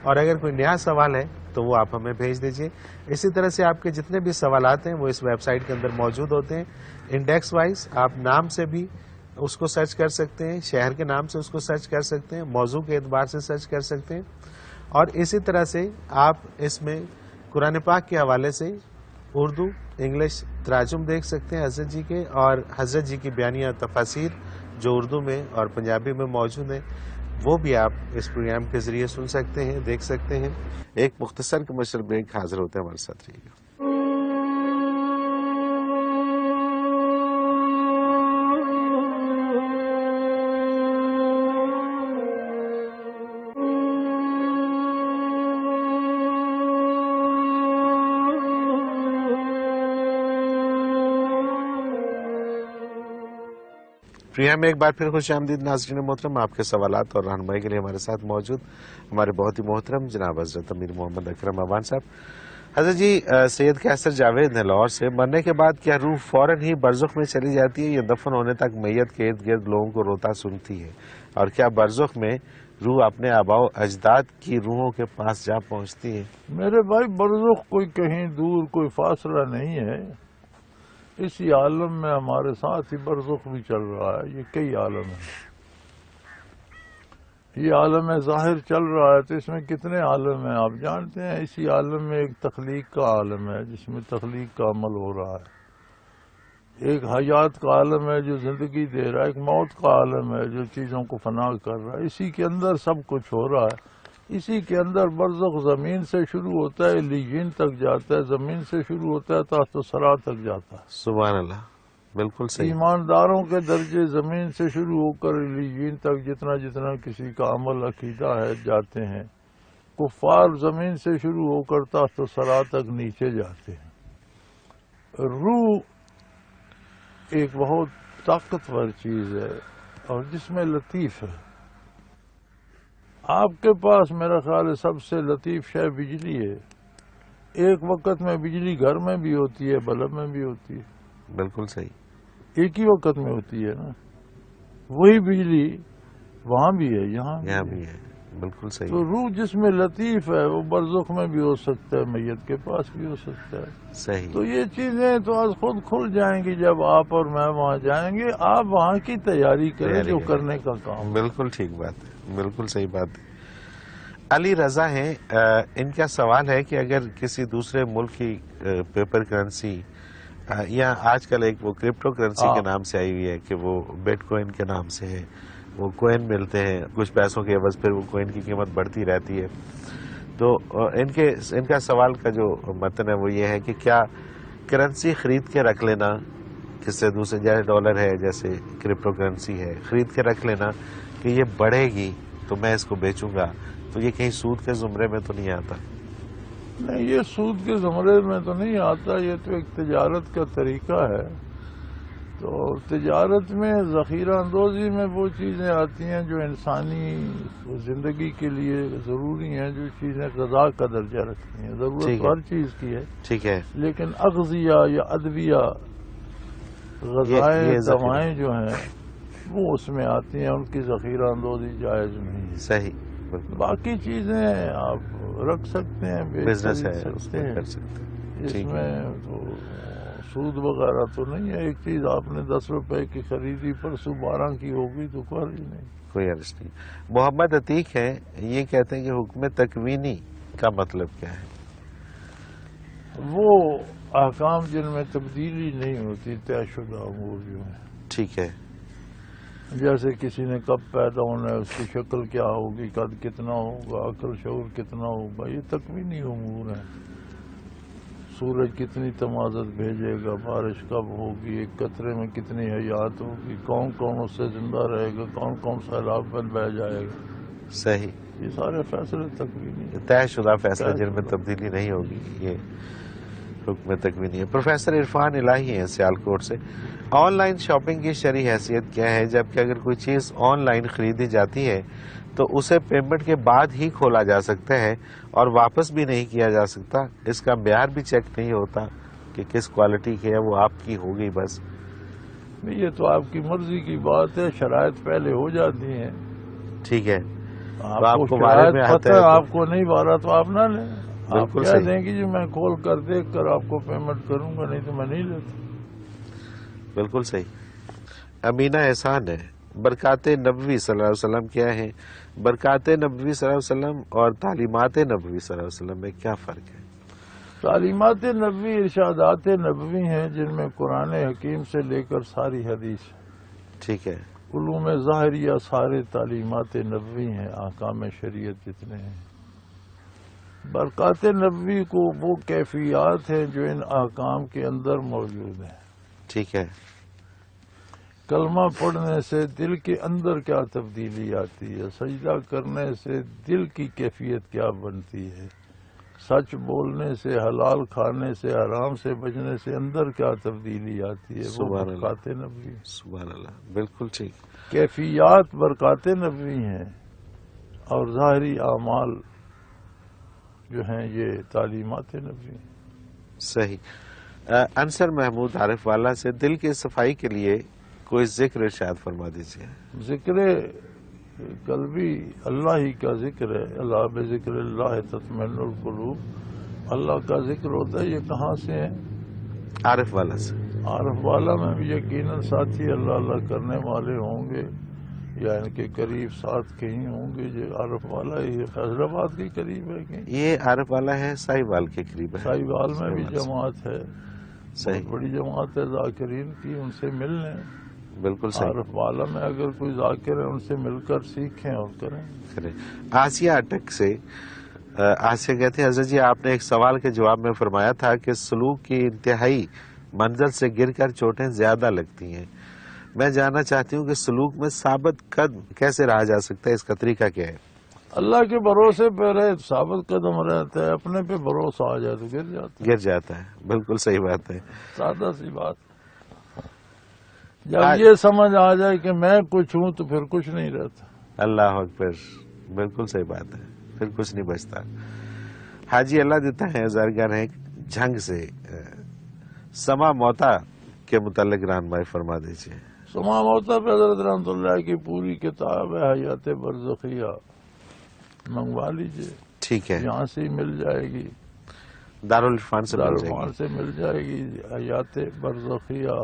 اور اگر کوئی نیا سوال ہے تو وہ آپ ہمیں بھیج دیجئے. اسی طرح سے آپ کے جتنے بھی سوالات ہیں وہ اس ویب سائٹ کے اندر موجود ہوتے ہیں. انڈیکس وائز آپ نام سے بھی اس کو سرچ کر سکتے ہیں، شہر کے نام سے اس کو سرچ کر سکتے ہیں، موضوع کے اعتبار سے سرچ کر سکتے ہیں، اور اسی طرح سے آپ اس میں قرآن پاک کے حوالے سے اردو انگلش تراجم دیکھ سکتے ہیں حضرت جی کے، اور حضرت جی کی بیانیہ تفاسیر جو اردو میں اور پنجابی میں موجود ہیں وہ بھی آپ اس پروگرام کے ذریعے سن سکتے ہیں، دیکھ سکتے ہیں. ایک مختصر کمرشل بریک، حاضر ہوتے ہیں، ہمارے ساتھ رہیے گا. پروگرام میں ایک بار پھر خوش آمدید ناظرین محترم. آپ کے سوالات اور رہنمائی کے لیے ہمارے ساتھ موجود ہمارے بہت ہی محترم جناب حضرت امیر محمد اکرم اوان صاحب. حضرت جی، سید قیصر جاوید نے لاہور سے، مرنے کے بعد کیا روح فوراً ہی برزخ میں چلی جاتی ہے یا دفن ہونے تک میت کے ارد گرد لوگوں کو روتا سنتی ہے؟ اور کیا برزخ میں روح اپنے آباء و اجداد کی روحوں کے پاس جا پہنچتی ہے؟ میرے بھائی برزخ کوئی کہیں دور کوئی فاصلہ نہیں ہے، اسی عالم میں ہمارے ساتھ ہی برزخ بھی چل رہا ہے. یہ کئی عالم ہیں، یہ عالم ظاہر چل رہا ہے تو اس میں کتنے عالم ہیں آپ جانتے ہیں. اسی عالم میں ایک تخلیق کا عالم ہے جس میں تخلیق کا عمل ہو رہا ہے، ایک حیات کا عالم ہے جو زندگی دے رہا ہے، ایک موت کا عالم ہے جو چیزوں کو فنا کر رہا ہے. اسی کے اندر سب کچھ ہو رہا ہے. اسی کے اندر برزخ زمین سے شروع ہوتا ہے لیجین تک جاتا ہے، زمین سے شروع ہوتا ہے تحت الثری تک جاتا ہے. سبحان اللہ، بالکل صحیح. ایمانداروں کے درجے زمین سے شروع ہو کر لیجین تک جتنا جتنا کسی کا عمل عقیدہ ہے جاتے ہیں. کفار زمین سے شروع ہو کر تحت الثری تک نیچے جاتے ہیں. روح ایک بہت طاقتور چیز ہے اور جس میں لطیف ہے. آپ کے پاس میرا خیال ہے سب سے لطیف شے بجلی ہے. ایک وقت میں بجلی گھر میں بھی ہوتی ہے، بلب میں بھی ہوتی ہے. بالکل صحیح. ایک ہی وقت میں ہوتی ہے نا. وہی بجلی وہاں بھی ہے، یہاں بھی ہے. بالکل صحیح. تو روح جس میں لطیف ہے وہ برزخ میں بھی ہو سکتا ہے، میت کے پاس بھی ہو سکتا ہے. صحیح. تو یہ چیزیں تو آج خود کھل جائیں گی جب آپ اور میں وہاں جائیں گے. آپ وہاں کی تیاری کریں جو کرنے کا کام. بالکل ٹھیک بات ہے، بالکل صحیح بات ہے. علی رضا ہیں، ان کا سوال ہے کہ اگر کسی دوسرے ملک کی پیپر کرنسی یا آج کل ایک وہ کرپٹو کرنسی کے نام سے آئی ہوئی ہے کہ وہ بیٹ کوئن کے نام سے ہے، وہ کوئن ملتے ہیں کچھ پیسوں کے عوض، پھر وہ کوئن کی قیمت بڑھتی رہتی ہے. تو ان کا سوال کا جو متن ہے وہ یہ ہے کہ کیا کرنسی خرید کے رکھ لینا، کس سے دوسرے جیسے ڈالر ہے جیسے کرپٹو کرنسی ہے، خرید کے رکھ لینا کہ یہ بڑھے گی تو میں اس کو بیچوں گا، تو یہ کہیں سود کے زمرے میں تو نہیں آتا؟ نہیں، یہ سود کے زمرے میں تو نہیں آتا. یہ تو ایک تجارت کا طریقہ ہے. تو تجارت میں ذخیرہ اندوزی میں وہ چیزیں آتی ہیں جو انسانی زندگی کے لیے ضروری ہیں، جو چیزیں غذا کا درجہ رکھتی ہیں. ضرورت ہر چیز کی ہے، ٹھیک ہے، لیکن اغذیہ یا ادویہ غذائیں دوائیں جو ہیں وہ اس میں آتی ہیں، ان کی ذخیرہ اندوزی جائز نہیں ہے. صحیح. باقی چیزیں آپ رکھ سکتے ہیں، بزنس ہے، سکتے ہیں. کر سکتے ہیں. اس میں تو سود وغیرہ تو نہیں ہے. ایک چیز آپ نے 10 روپے کی خریدی پرسوں 12 کی ہوگی تو فرض نہیں. کوئی عرض نہیں. محمد عتیق ہیں، یہ کہتے ہیں کہ حکم تکوینی کا مطلب کیا ہے؟ وہ احکام جن میں تبدیلی نہیں ہوتی، طے شدہ امور جو ہیں. ٹھیک ہے. جیسے کسی نے کب پیدا ہونا ہے، اس کی شکل کیا ہوگی، قد کتنا ہوگا، عقل شعور کتنا ہوگا، یہ تکوینی امور ہیں. سورج کتنی تمازت بھیجے گا، بارش کب ہوگی، ایک قطرے میں کتنی حیات ہوگی، کون کون اس سے زندہ رہے گا، کون کون سیلاب پر بہ جائے گا. صحیح. یہ سارے فیصلے تکوینی، طے شدہ فیصلے جن میں تبدیلی نہیں ہوگی، یہ حکم تکوینی ہے. پروفیسر عرفان الہی ہیں سیالکوٹ سے. آن لائن شاپنگ کی شرعی حیثیت کیا ہے، جبکہ اگر کوئی چیز آن لائن خریدی جاتی ہے تو اسے پیمنٹ کے بعد ہی کھولا جا سکتا ہے اور واپس بھی نہیں کیا جا سکتا؟ اس کا معیار بھی چیک نہیں ہوتا کہ کس کوالٹی کی ہے، وہ آپ کی ہوگی بس. یہ تو آپ کی مرضی کی بات ہے. شرائط پہلے ہو جاتی ہیں. ٹھیک ہے. آپ کو شرائط پتہ ہے، آپ کو نہیں بارہ تو آپ نہ لیں. آپ بالکل کہہ دیں کہ جی میں کھول کر دیکھ کر آپ کو پیمنٹ کروں گا، نہیں تو میں نہیں لیتا. بالکل صحیح. امینہ احسان ہے. برکات نبوی صلی اللہ علیہ وسلم کیا ہیں؟ برکات نبوی صلی اللہ علیہ وسلم اور تعلیمات نبوی صلی اللہ علیہ وسلم میں کیا فرق ہے؟ تعلیمات نبوی ارشادات نبوی ہیں جن میں قرآن حکیم سے لے کر ساری حدیث. ٹھیک ہے. علوم ظاہریہ سارے تعلیمات نبوی ہیں، احکام شریعت جتنے ہیں. برکات نبوی کو وہ کیفیات ہیں جو ان احکام کے اندر موجود ہیں. ٹھیک ہے. کلمہ پڑھنے سے دل کے اندر کیا تبدیلی آتی ہے، سجدہ کرنے سے دل کی کیفیت کیا بنتی ہے، سچ بولنے سے، حلال کھانے سے، حرام سے بچنے سے اندر کیا تبدیلی آتی ہے، وہ برکات نبوی. سبحان اللہ، بالکل ٹھیک. کیفیات برکات نبوی ہیں اور ظاہری اعمال جو ہیں یہ تعلیمات نبوی ہیں. صحیح. انصر محمود عارف والا سے دل کی صفائی کے لیے کوئی ذکر ارشاد فرما دیجیے. ذکر قلبی اللہ ہی کا ذکر ہے، اللہ بذکر اللہ تطمئن القلوب، اللہ کا ذکر ہوتا ہے. یہ کہاں سے ہے؟ عارف والا سے. عارف والا میں بھی یقیناً ساتھی اللہ اللہ کرنے والے ہوں گے، یا ان کے قریب ساتھ کہیں ہوں گے. جو عارف والا یہ فیصل آباد کے قریب ہے کہیں؟ یہ عارف والا ہے ساہیوال کے قریب ہے. ساہیوال میں بھی جماعت ہے، صحیح، بہت بڑی جماعت ہے ذاکرین کی، ان سے مل لیں. بالکل صحیح. عارف والا میں اگر کوئی ذاکر ہے ان سے مل کر سیکھیں اور کریں. آسیہ اٹک سے آسیہ کہتے ہیں حضرت جی آپ نے ایک سوال کے جواب میں فرمایا تھا کہ سلوک کی انتہائی منزل سے گر کر چوٹیں زیادہ لگتی ہیں. میں جاننا چاہتی ہوں کہ سلوک میں ثابت قدم کیسے رہا جا سکتا ہے، اس کا طریقہ کیا ہے؟ اللہ کے بھروسے پہ رہے، ثابت قدم رہتا ہے. اپنے پہ بھروسہ آ جائے تو گر جاتا ہے. بالکل صحیح بات ہے. سادہ سی بات. جب یہ سمجھ آ جائے کہ میں کچھ ہوں تو پھر کچھ نہیں رہتا. اللہ اکبر، بالکل صحیح بات ہے، پھر کچھ نہیں بچتا. حاجی اللہ دیتا ہے زرگر ہیں جھنگ سے، سما موتا کے متعلق رہنمائی فرما دیجیے. سما موتا پہ حضرت رحمۃ اللہ کی پوری کتاب ہے حیات برزخیہ، منگوا لیجیے. ٹھیک ہے، یہاں سے ہی مل جائے گی، دارالعرفان سے مل جائے دارالعرفان گی. سے مل جائے گی. حیات برزخیہ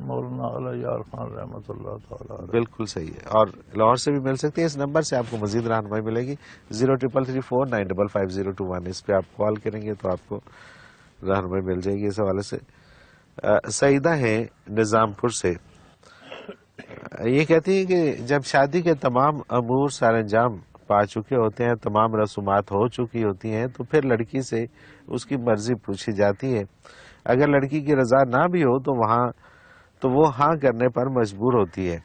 مولانا علی یار خان رحمۃ اللہ تعالی علیہ. بالکل صحیح ہے. اور لاہور سے بھی مل سکتی ہے. اس نمبر سے آپ کو مزید رہنمائی ملے گی 0334955021. اس پہ آپ کال کریں گے تو آپ کو رہنمائی مل جائے گی اس حوالے سے. سعیدہ ہیں نظام پور سے، یہ کہتی ہیں کہ جب شادی کے تمام امور سر انجام پا چکے ہوتے ہیں، تمام رسومات ہو چکی ہوتی ہیں، تو پھر لڑکی سے اس کی مرضی پوچھی جاتی ہے. اگر لڑکی کی رضا نہ بھی ہو تو وہ ہاں کرنے پر مجبور ہوتی ہے.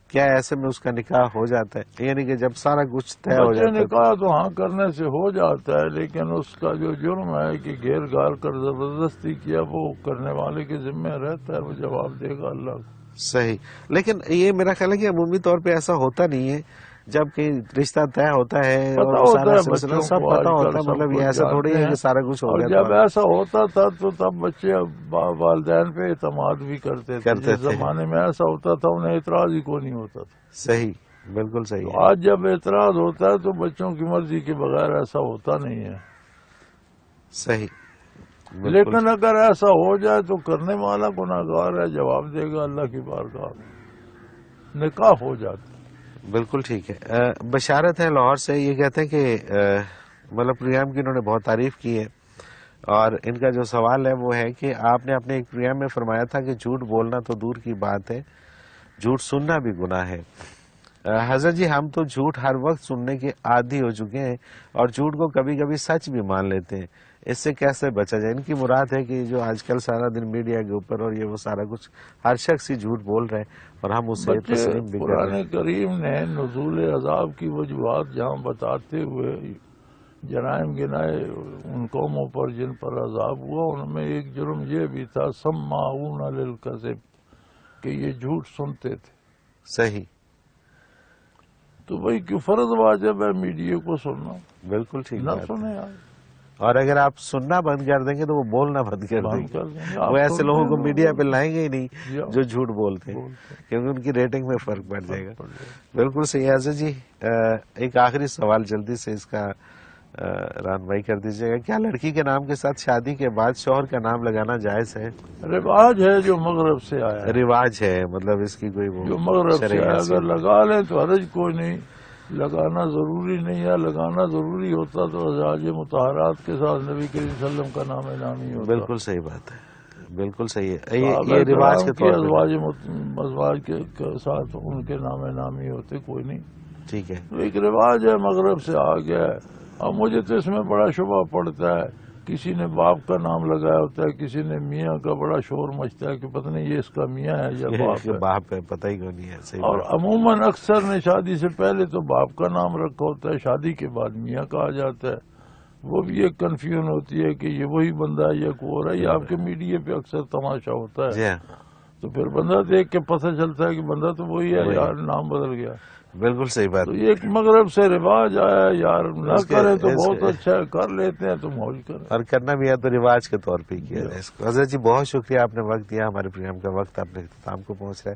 کیا ایسے میں اس کا نکاح ہو جاتا ہے؟ یعنی کہ جب سارا کچھ طے ہو بچے جاتا ہے نکاح تو ہاں کرنے سے ہو جاتا ہے، لیکن اس کا جو جرم ہے کہ گھیر گھار کر زبردستی کیا وہ کرنے والے کے ذمہ رہتا ہے، وہ جواب دے گا اللہ کو. صحیح. لیکن یہ میرا خیال ہے کہ عمومی طور پہ ایسا ہوتا نہیں ہے. جب کہیں رشتہ طے ہوتا ہے اور سارا سلسلہ سب پتا ہوتا ہے، مطلب یہ ایسا تھوڑی ہے کہ سارا کچھ ہو اور گیا. جب ایسا ہوتا تھا تو تب بچے والدین پہ اعتماد بھی کرتے تھے. جس زمانے میں ایسا ہوتا تھا انہیں اعتراض ہی کوئی نہیں ہوتا تھا. صحیح، بالکل صحیح ہے. آج جب اعتراض ہوتا ہے تو بچوں کی مرضی کے بغیر ایسا ہوتا نہیں ہے. صحیح. لیکن اگر ایسا ہو جائے تو کرنے والا گناہگار ہے، جواب دے گا اللہ کی بارگاہ میں. نکاح ہو جاتا. بالکل ٹھیک ہے. بشارت ہے لاہور سے، یہ کہتے ہیں کہ مطلب پروگرام کی انہوں نے بہت تعریف کی ہے، اور ان کا جو سوال ہے وہ ہے کہ آپ نے اپنے ایک پروگرام میں فرمایا تھا کہ جھوٹ بولنا تو دور کی بات ہے، جھوٹ سننا بھی گناہ ہے. حضرت جی ہم تو جھوٹ ہر وقت سننے کے عادی ہو چکے ہیں اور جھوٹ کو کبھی کبھی سچ بھی مان لیتے ہیں. اس سے کیسے بچا جائے؟ ان کی مراد ہے کہ جو آج کل سارا دن میڈیا کے اوپر اور یہ وہ سارا کچھ ہر شخص ہی جھوٹ بول رہے ہیں اور ہم اسے تسلیم بھی کر رہے قرآن ہیں. کریم نے نزول عذاب کی وجوہات جہاں بتاتے ہوئے جرائم گنائے ان قوموں پر جن پر عذاب ہوا، ان میں ایک جرم یہ بھی تھا سماعون للکذب، کہ یہ جھوٹ سنتے تھے. صحیح. تو بھائی کیوں فرض واجب ہے میڈیا کو سننا؟ بالکل ٹھیک نہ بات ہے. سنیں آپ. اور اگر آپ سننا بند کر دیں گے تو وہ بولنا بند کر دیں گے. وہ ایسے لوگوں کو میڈیا پہ لائیں گے ہی نہیں جو جھوٹ بولتے ہیں، کیونکہ ان کی ریٹنگ میں فرق پڑ جائے گا. بالکل صحیح. حضرت جی ایک آخری سوال جلدی سے اس کا رہنمائی کر دیجیے گا. کیا لڑکی کے نام کے ساتھ شادی کے بعد شوہر کا نام لگانا جائز ہے؟ رواج ہے جو مغرب سے آیا ہے. رواج ہے، مطلب اس کی کوئی وہ جو مغرب سے شرعی آیا، حیثیت اگر لگا لیں تو حرج کوئی نہیں. لگانا ضروری نہیں ہے. لگانا ضروری ہوتا تو ازواج مطہرات کے ساتھ نبی کریم صلی اللہ علیہ وسلم کا نام نامی ہوتا. بالکل صحیح بات ہے. بالکل صحیح ہے. یہ رواج کے طور پر ازواج کے ساتھ ان کے نام نامی ہوتے، کوئی نہیں. ٹھیک ہے. ایک رواج ہے مغرب سے آ گیا ہے. اب مجھے تو اس میں بڑا شبہ پڑتا ہے، کسی نے باپ کا نام لگایا ہوتا ہے، کسی نے میاں کا، بڑا شور مچتا ہے کہ پتہ نہیں یہ اس کا میاں ہے یا باپ ہے، پتہ ہی کون نہیں ہے. صحیح. اور عموماً اکثر نے شادی سے پہلے تو باپ کا نام رکھا ہوتا ہے، شادی کے بعد میاں کہا جاتا ہے. وہ بھی ایک کنفیوژن ہوتی ہے کہ یہ وہی بندہ ہے یا کوئی اور ہے. یہ آپ کے میڈیا پہ اکثر تماشا ہوتا ہے. تو پھر بندہ دیکھ کے پتہ چلتا ہے کہ بندہ تو وہی ہے یار، نام بدل گیا. بالکل صحیح بات. تو یہ ایک مغرب سے رواج آیا ہے یار. نہ کریں تو بہت اچھا ہے، کر لیتے ہیں تو موج کریں. اور کرنا بھی ہے تو رواج کے طور پہ کیا جائے اس کو. حضرت جی بہت شکریہ، آپ نے وقت دیا. ہمارے پروگرام کا وقت اپنے اختتام کو پہنچ رہا ہے.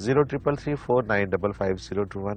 033349555021।